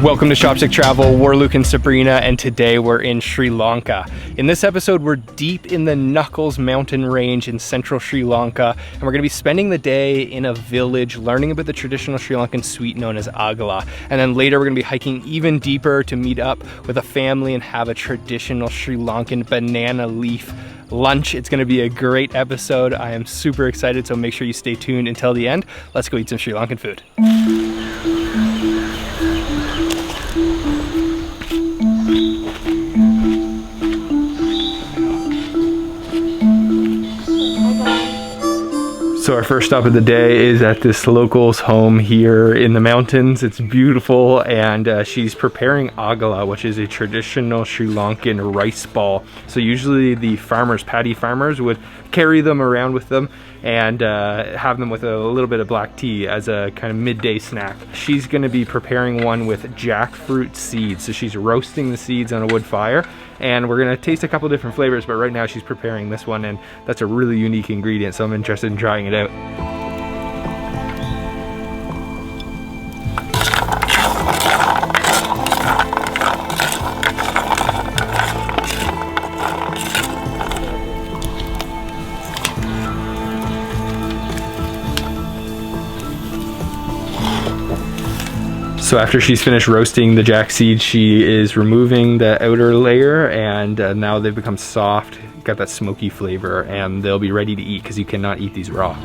Welcome to Shopstick Travel. We're Luke and Sabrina, and today we're in Sri Lanka. In this episode, we're deep in the Knuckles mountain range in central Sri Lanka, and we're going to be spending the day in a village learning about the traditional Sri Lankan sweet known as Aggala. And then later we're going to be hiking even deeper to meet up with a family and have a traditional Sri Lankan banana leaf lunch. It's going to be a great episode. I am super excited, so make sure you stay tuned until the end. Let's go eat some Sri Lankan food. So our first stop of the day is at this local's home here in the mountains. It's beautiful, and she's preparing Aggala, which is a traditional Sri Lankan rice ball. So usually the farmers, paddy farmers, would carry them around with them and have them with a little bit of black tea as a kind of midday snack. She's going to be preparing one with jackfruit seeds. So she's roasting the seeds on a wood fire, and we're going to taste a couple different flavors, but right now she's preparing this one, and that's a really unique ingredient, so I'm interested in trying it out. So after she's finished roasting the jack seeds, she is removing the outer layer, and now they've become soft, got that smoky flavor, and they'll be ready to eat because you cannot eat these raw.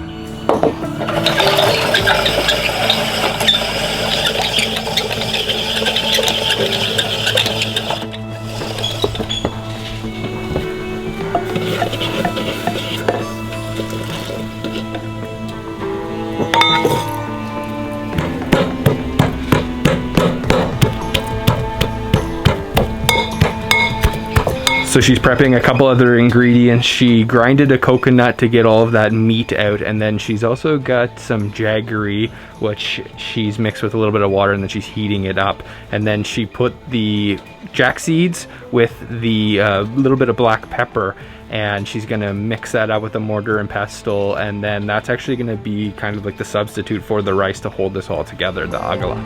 So she's prepping a couple other ingredients. She grinded a coconut to get all of that meat out, and then she's also got some jaggery, which she's mixed with a little bit of water, and then she's heating it up. And then she put the jack seeds with the little bit of black pepper, and she's gonna mix that up with a mortar and pestle, and then that's actually gonna be kind of like the substitute for the rice to hold this all together, the Aggala.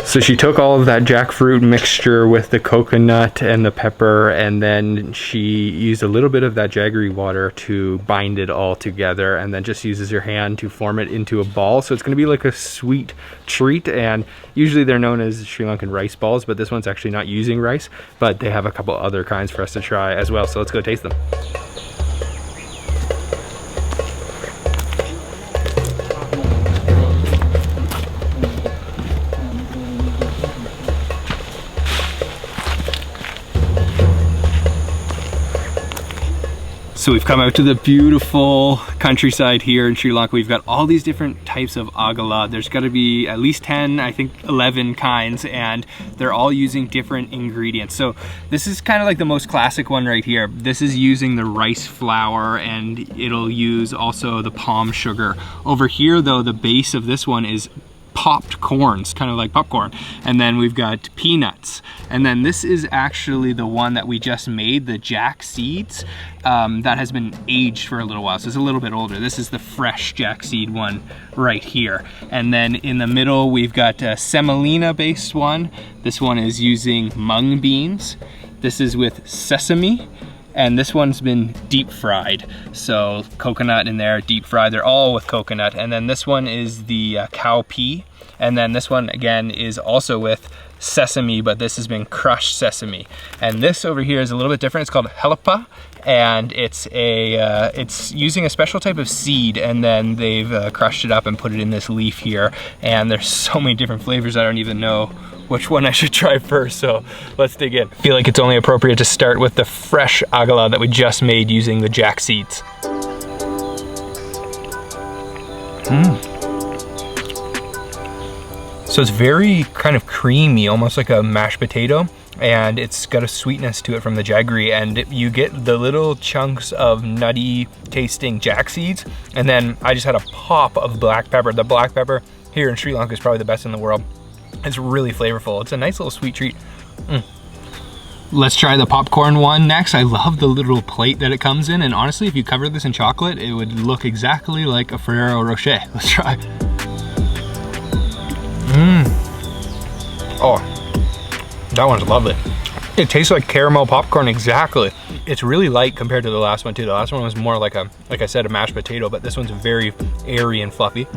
So she took all of that jackfruit mixture with the coconut and the pepper, and then she used a little bit of that jaggery water to bind it all together, and then just uses her hand to form it into a ball. So it's going to be like a sweet treat, and usually they're known as Sri Lankan rice balls, but this one's actually not using rice, but they have a couple other kinds for us to try as well. So let's go taste them. So we've come out to the beautiful countryside here in Sri Lanka. We've got all these different types of Aggala. There's got to be at least 10, I think 11 kinds, and they're all using different ingredients. So this is kind of like the most classic one right here. This is using the rice flour, and it'll use also the palm sugar. Over here though, the base of this one is popped corns, kind of like popcorn, and then we've got peanuts, and then this is actually the one that we just made, the jack seeds, that has been aged for a little while, so it's a little bit older. This is the fresh jack seed one right here, and then in the middle we've got a semolina based one. This one is using mung beans. This is with sesame, and this one's been deep fried. So coconut in there, deep fried, they're all with coconut. And then this one is the cow pea. And then this one again is also with sesame, but this has been crushed sesame. And this over here is a little bit different. It's called helpa, and it's using a special type of seed, and then they've crushed it up and put it in this leaf here. And there's so many different flavors, I don't even know which one I should try first, so let's dig in. I feel like it's only appropriate to start with the fresh Aggala that we just made using the jack seeds. So it's very kind of creamy, almost like a mashed potato, and it's got a sweetness to it from the jaggery, and you get the little chunks of nutty tasting jack seeds, and then I just had a pop of black pepper. The black pepper here in Sri Lanka is probably the best in the world. It's really flavorful. It's a nice little sweet treat. Let's try the popcorn one next. I love the little plate that it comes in, and honestly, if you covered this in chocolate, it would look exactly like a Ferrero Rocher. Let's try. Oh, that one's lovely. It tastes like caramel popcorn exactly. It's really light compared to the last one too. The last one was more like I said, a mashed potato, but this one's very airy and fluffy.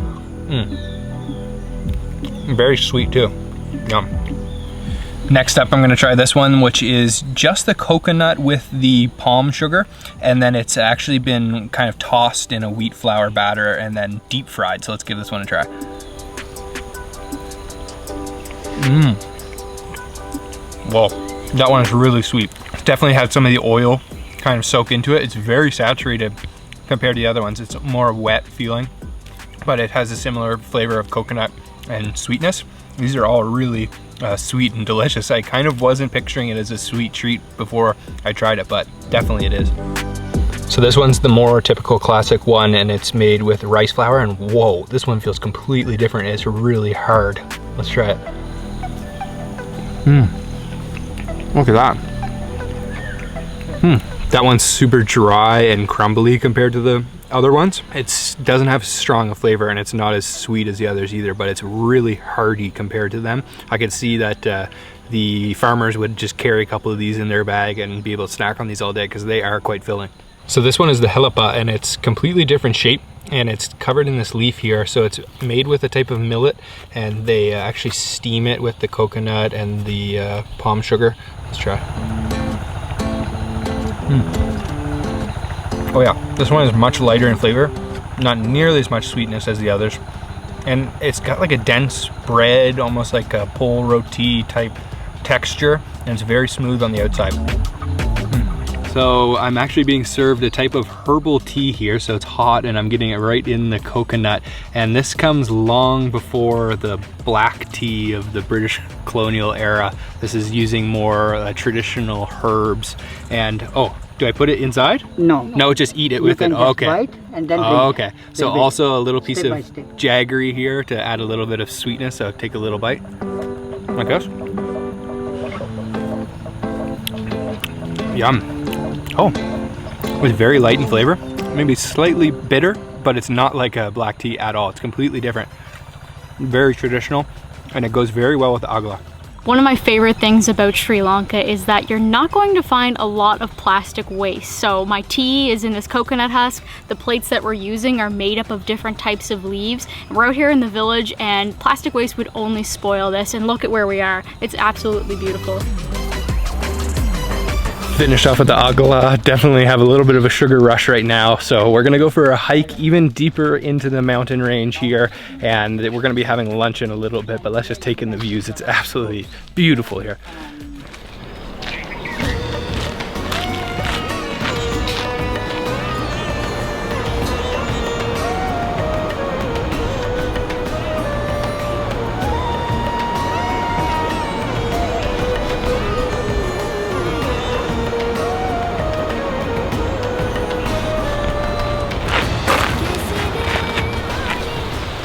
Very sweet too. Yum. Next up, I'm gonna try this one, which is just the coconut with the palm sugar, and then it's actually been kind of tossed in a wheat flour batter and then deep fried. So let's give this one a try. Whoa, that one is really sweet. It's definitely had some of the oil kind of soak into it. It's very saturated compared to the other ones. It's more wet feeling, but it has a similar flavor of coconut and sweetness. These are all really sweet and delicious. I kind of wasn't picturing it as a sweet treat before I tried it, but definitely it is. So this one's the more typical classic one, and it's made with rice flour, and whoa, this one feels completely different. It's really hard. Let's try it. Look at that. That one's super dry and crumbly compared to the other ones. It doesn't have strong a flavor, and it's not as sweet as the others either, but it's really hearty compared to them. I could see that the farmers would just carry a couple of these in their bag and be able to snack on these all day because they are quite filling. So this one is the helapa, and it's completely different shape, and it's covered in this leaf here. So it's made with a type of millet, and they actually steam it with the coconut and the palm sugar. Let's try. Oh yeah, this one is much lighter in flavor, not nearly as much sweetness as the others. And it's got like a dense bread, almost like a pole roti type texture, and it's very smooth on the outside. So I'm actually being served a type of herbal tea here, so it's hot and I'm getting it right in the coconut. And this comes long before the black tea of the British colonial era. This is using more traditional herbs. And oh, do I put it inside? No. No, just eat it with it. Oh, okay. Okay. And then okay. So also a little piece of step. jaggery here to add a little bit of sweetness. So take a little bite. Like this. Yum. Oh, it's very light in flavor, maybe slightly bitter, but it's not like a black tea at all. It's completely different. Very traditional, and it goes very well with the Aggala. One of my favorite things about Sri Lanka is that you're not going to find a lot of plastic waste. So my tea is in this coconut husk. The plates that we're using are made up of different types of leaves. We're out here in the village, and plastic waste would only spoil this, and look at where we are. It's absolutely beautiful. Finished off with the Aggala. Definitely have a little bit of a sugar rush right now, so we're gonna go for a hike even deeper into the mountain range here, and we're gonna be having lunch in a little bit, but let's just take in the views. It's absolutely beautiful here.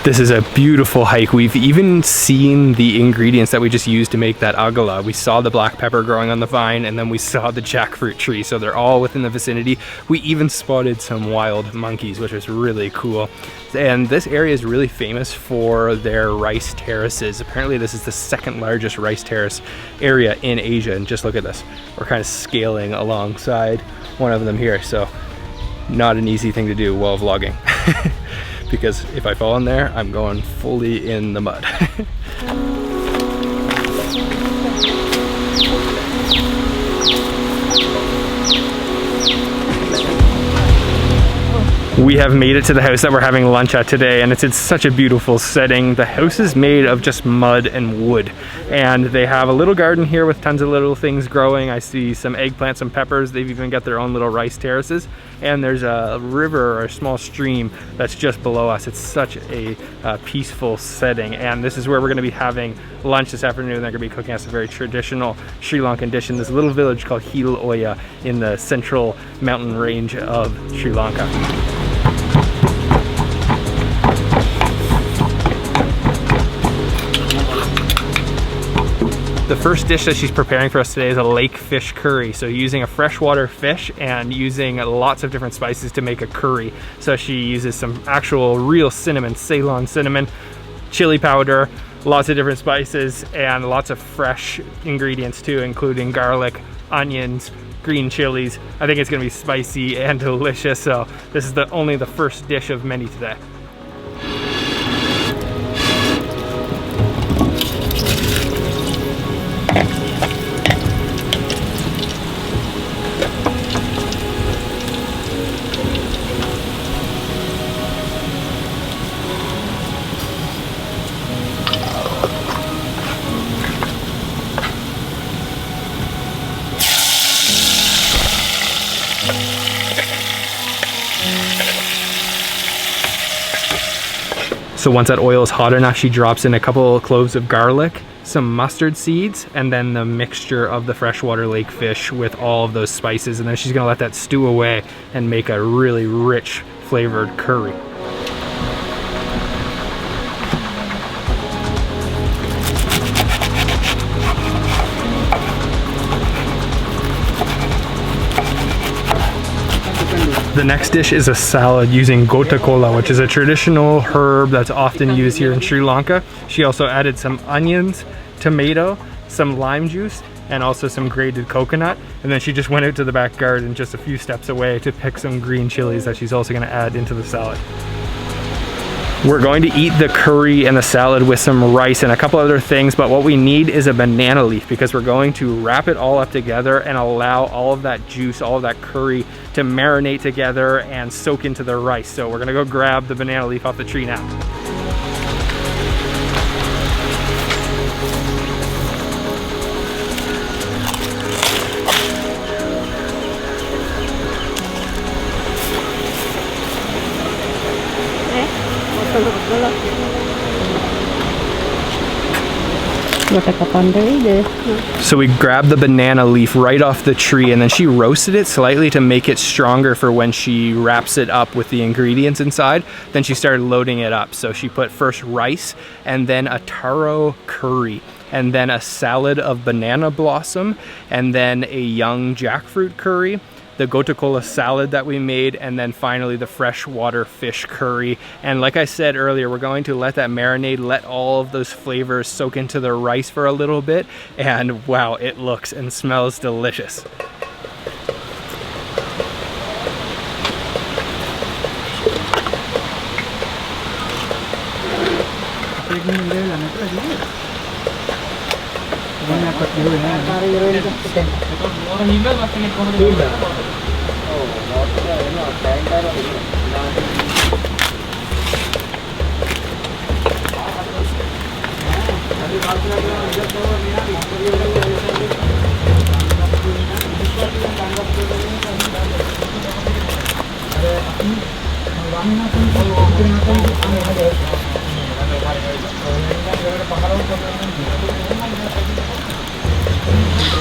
This is a beautiful hike. We've even seen the ingredients that we just used to make that Aggala. We saw the black pepper growing on the vine, and then we saw the jackfruit tree, so they're all within the vicinity. We even spotted some wild monkeys, which was really cool. And this area is really famous for their rice terraces. Apparently this is the second largest rice terrace area in Asia, and just look at this. We're kind of scaling alongside one of them here, so not an easy thing to do while vlogging. Because if I fall in there, I'm going fully in the mud. We have made it to the house that we're having lunch at today, and it's in such a beautiful setting. The house is made of just mud and wood, and they have a little garden here with tons of little things growing. I see some eggplants, some peppers. They've even got their own little rice terraces, and there's a river or a small stream that's just below us. It's such a peaceful setting, and this is where we're going to be having lunch this afternoon. They're going to be cooking us a very traditional Sri Lankan dish in this little village called Aguila in the central mountain range of Sri Lanka. The first dish that she's preparing for us today is a lake fish curry. So using a freshwater fish and using lots of different spices to make a curry. So she uses some actual real cinnamon, Ceylon cinnamon, chili powder, lots of different spices, and lots of fresh ingredients too, including garlic, onions, green chilies. I think it's gonna be spicy and delicious. So this is only the first dish of many today. So once that oil is hot enough, she drops in a couple of cloves of garlic, some mustard seeds, and then the mixture of the freshwater lake fish with all of those spices. And then she's gonna let that stew away and make a really rich flavored curry. The next dish is a salad using gota cola, which is a traditional herb that's often used here in Sri Lanka. She also added some onions, tomato, some lime juice, and also some grated coconut. And then she just went out to the back garden just a few steps away to pick some green chilies that she's also gonna add into the salad. We're going to eat the curry and the salad with some rice and a couple other things, but what we need is a banana leaf because we're going to wrap it all up together and allow all of that juice, all of that curry to marinate together and soak into the rice. So we're gonna go grab the banana leaf off the tree now. So we grabbed the banana leaf right off the tree, and then she roasted it slightly to make it stronger for when she wraps it up with the ingredients inside. Then she started loading it up. So she put first rice, and then a taro curry, and then a salad of banana blossom, and then a young jackfruit curry, the gota cola salad that we made, and then finally the freshwater fish curry. And like I said earlier, we're going to let that marinate, let all of those flavors soak into the rice for a little bit, and wow, it looks and smells delicious.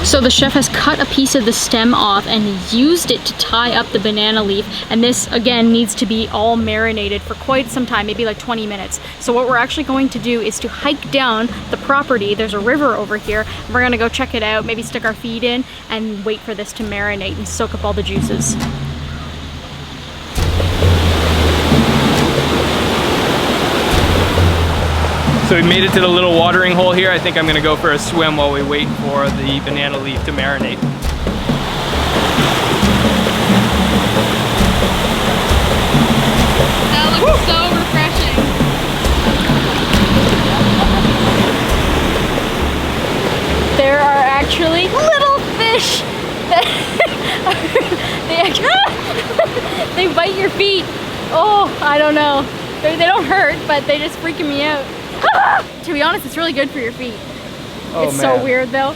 So the chef has cut a piece of the stem off and used it to tie up the banana leaf, and this again needs to be all marinated for quite some time, maybe like 20 minutes. So what we're actually going to do is to hike down the property. There's a river over here. We're gonna go check it out, maybe stick our feet in and wait for this to marinate and soak up all the juices. So we made it to the little watering hole here. I think I'm gonna go for a swim while we wait for the banana leaf to marinate. That looks so refreshing. There are actually little fish that they bite your feet. Oh, I don't know. They don't hurt, but they just freaking me out. To be honest, it's really good for your feet. Oh, it's man. so weird though.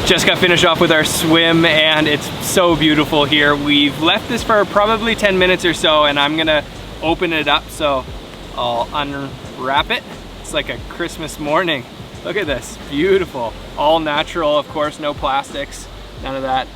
Just got finished off with our swim and it's so beautiful here. We've left this for probably 10 minutes or so and I'm gonna open it up, so I'll unwrap it. It's like a Christmas morning. Look at this, beautiful. All natural, of course, no plastics, none of that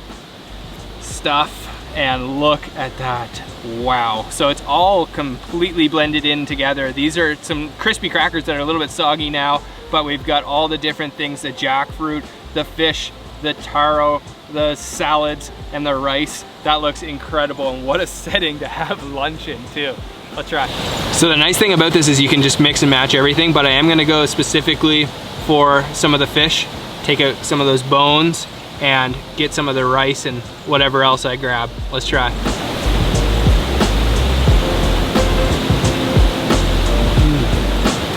stuff. And look at that, wow. So it's all completely blended in together. These are some crispy crackers that are a little bit soggy now, but we've got all the different things, the jackfruit, the fish, the taro, the salads, and the rice. That looks incredible, and what a setting to have lunch in too. Let's try. So the nice thing about this is you can just mix and match everything, but I am gonna go specifically for some of the fish, take out some of those bones, and get some of the rice and whatever else I grab. Let's try.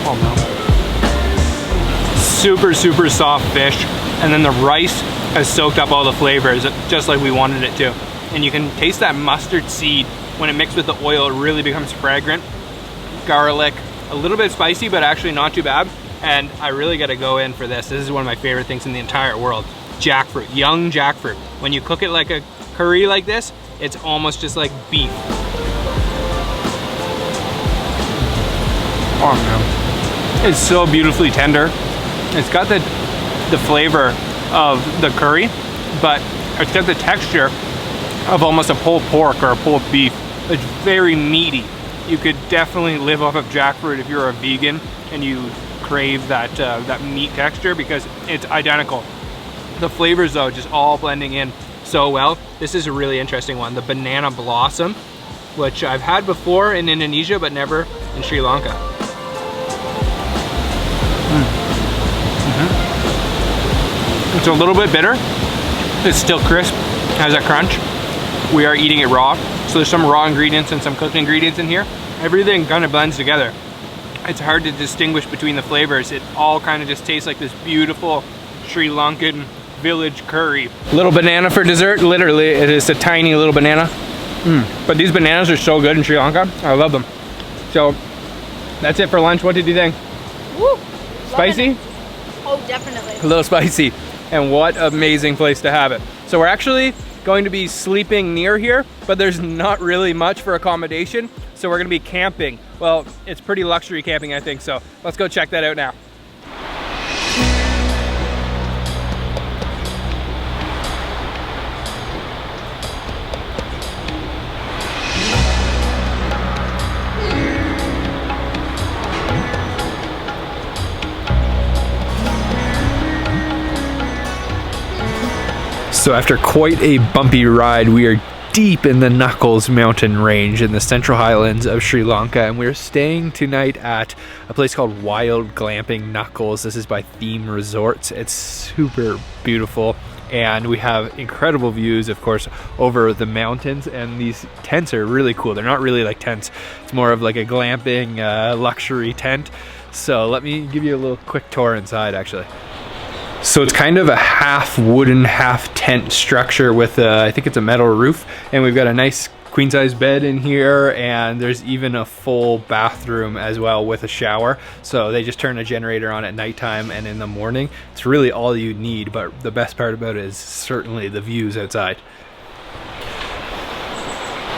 Oh no. Super, super soft fish. And then the rice has soaked up all the flavors just like we wanted it to. And you can taste that mustard seed. When it mixed with the oil, it really becomes fragrant. Garlic, a little bit spicy, but actually not too bad. And I really gotta go in for this. This is one of my favorite things in the entire world. Jackfruit, young jackfruit. When you cook it like a curry like this, it's almost just like beef. Oh man, it's so beautifully tender. It's got the flavor of the curry, but it's got the texture of almost a pulled pork or a pulled beef. It's very meaty. You could definitely live off of jackfruit if you're a vegan and you crave that, that meat texture, because it's identical. The flavors though, just all blending in so well. This is a really interesting one, the banana blossom, which I've had before in Indonesia, but never in Sri Lanka. It's a little bit bitter. It's still crisp, has a crunch. We are eating it raw, so there's some raw ingredients and some cooked ingredients in here. Everything kind of blends together. It's hard to distinguish between the flavors. It all kind of just tastes like this beautiful Sri Lankan village curry. Little banana for dessert, literally it is a tiny little banana. But these bananas are so good in Sri Lanka, I love them. So that's it for lunch. What did you think? Woo, spicy? Oh, definitely. A little spicy, and what amazing place to have it. So we're actually going to be sleeping near here, but there's not really much for accommodation, so we're gonna be camping. Well, it's pretty luxury camping, I think, so let's go check that out now. So after quite a bumpy ride, we are deep in the Knuckles mountain range in the central highlands of Sri Lanka, and we're staying tonight at a place called Wild Glamping Knuckles. This is by Theme Resorts. It's super beautiful, and we have incredible views, of course, over the mountains, and these tents are really cool. They're not really like tents. It's more of like a glamping luxury tent. So let me give you a little quick tour inside, actually. So it's kind of a half wooden, half tent structure with I think it's a metal roof, and we've got a nice queen size bed in here, and there's even a full bathroom as well with a shower. So they just turn a generator on at nighttime and in the morning. It's really all you need, but the best part about it is certainly the views outside.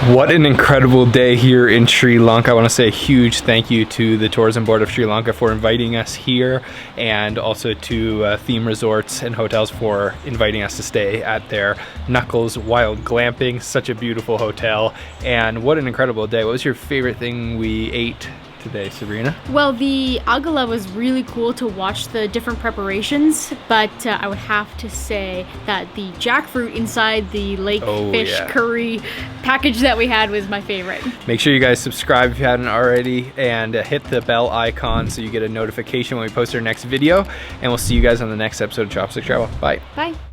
What an incredible day here in Sri Lanka. I want to say a huge thank you to the Tourism Board of Sri Lanka for inviting us here, and also to Theme Resorts and Hotels for inviting us to stay at their Knuckles Wild Glamping. Such a beautiful hotel, and what an incredible day. What was your favorite thing we ate today, Sabrina? Well, the Aggala was really cool to watch the different preparations, but I would have to say that the jackfruit inside the lake fish curry package that we had was my favorite. Make sure you guys subscribe if you hadn't already, and hit the bell icon so you get a notification when we post our next video, and we'll see you guys on the next episode of Chopstick Travel. Bye. Bye.